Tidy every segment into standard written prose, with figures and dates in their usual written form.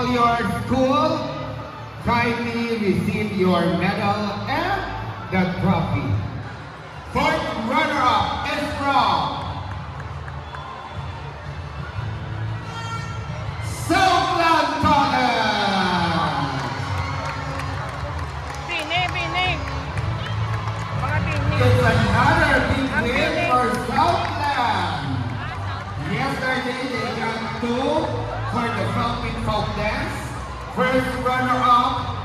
all your school, kindly receive your medal and the trophy. Fourth runner-up is from Southland College. Binig! Mga binig! It's another big win for Southland. Yesterday they got 2 for the Philippine folk dance. First runner-up,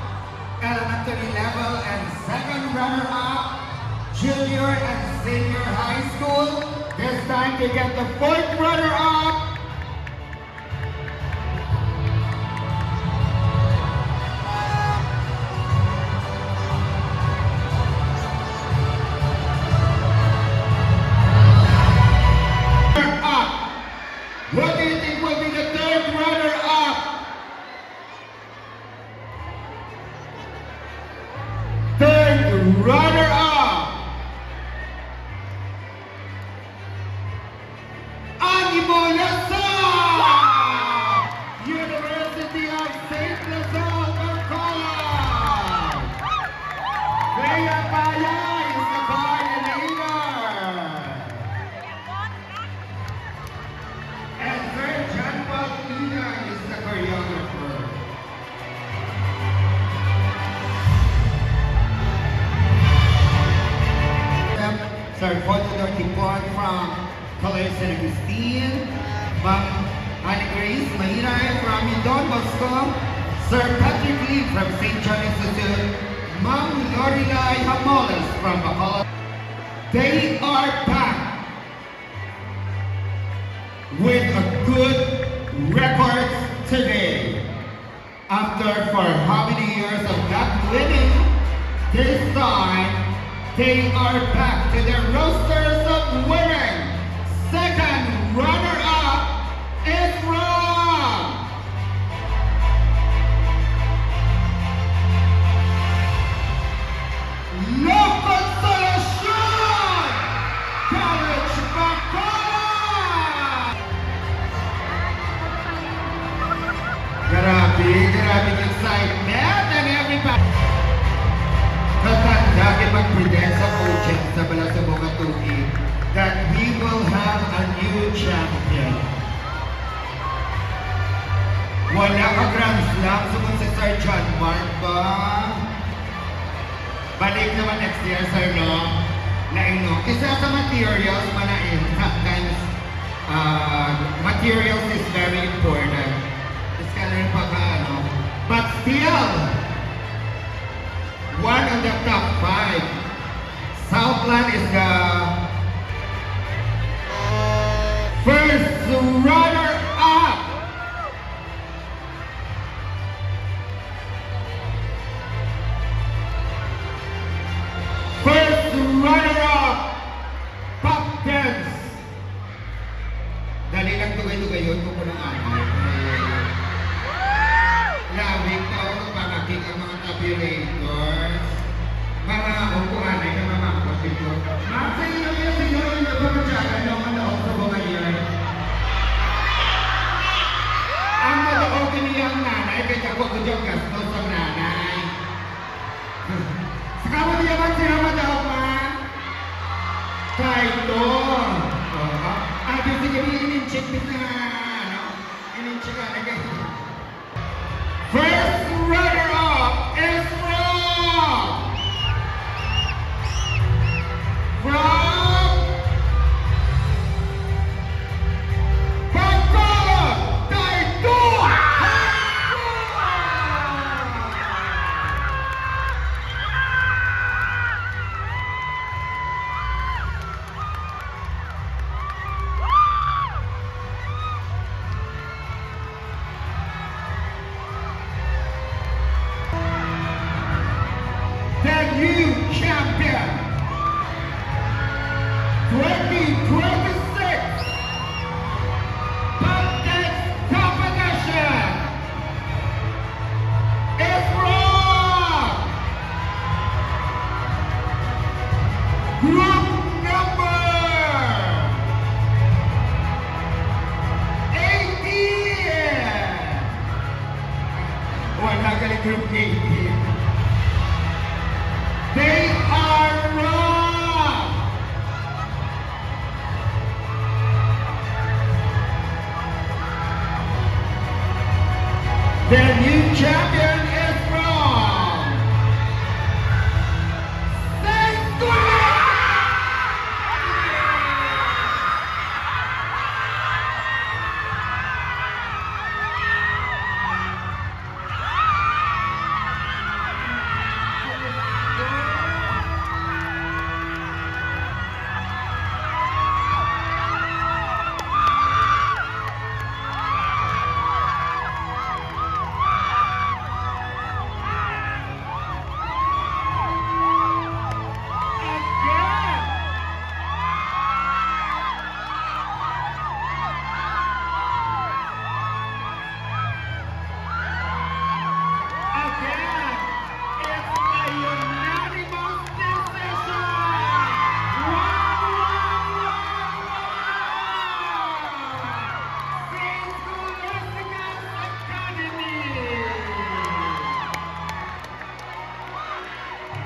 elementary level, and second runner-up, junior and senior high school. This time they get the fourth runner-up. What do you think will be the third runner-up? Third runner-up. Animo Lasal! University of St. Lazare, Bacolod. Bea Baya is the coordinator. And Sir John Bautista is the choreographer. Sir Fortudor Tipon from College San Agustin, Ma'am Annie Grace Mahiray from Don Bosco, Sir Patrick Lee from St. John Institute, Ma'am Lorelai Hamoles from Bacolod. They are back with a good record today. After for how many years of not winning, this time they are back to their rosters of winning. Second runner-up is from La Consolacion College Bacolod. Grabe excitement and everybody. Katanda mag-present sa coaches sa Balasubong at Tuki that we will have a new champion. Wala ka Grand Slam sumon si Sir John Mark ba? Balik naman next year, sir, no? Naino. Isa sa materials, manain. Sometimes, materials is very important. It's kind of pagka, ano. But still, one of the top 5. Southland is the first runner-up. First runner-up, pop dance. Dali lang tugay-tugay yun kung walang anay. Lawig pa ako pangakik ang mga tabulators. Mga upuan ay namamangkot ito. Masa iyo yung sinyo yung nagpapadyagan ng mga sa mga yan. Ang madaog niyang nanay, kaya ko diyang gastos ang nanay. Sakawa niya man sila madaog man? Kaito. Adi sige ininchik na, ano? Ininchik ka na kayo. First runner-up is from Bacolod, Taidua! segregated. They are wrong! The new champion is from St. Louis!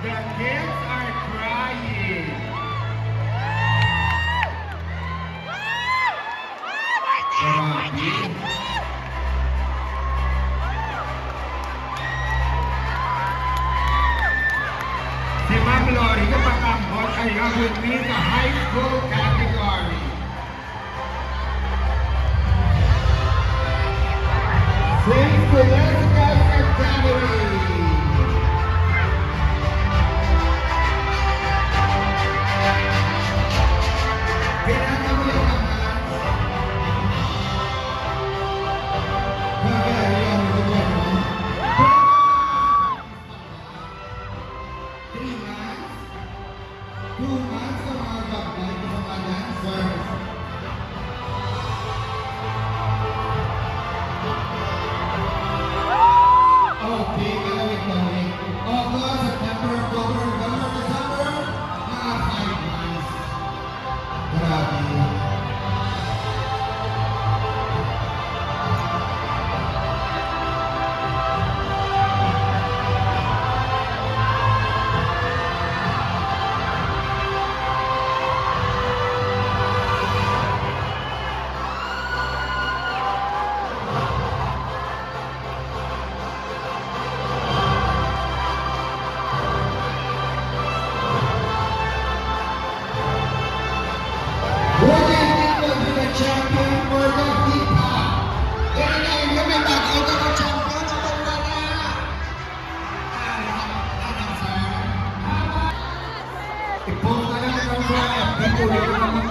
The kids are crying. Grabe. Si Ma'am Lori kapatambot ay with me sa high school category. St. Scholastic Academy.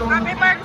Happy birthday!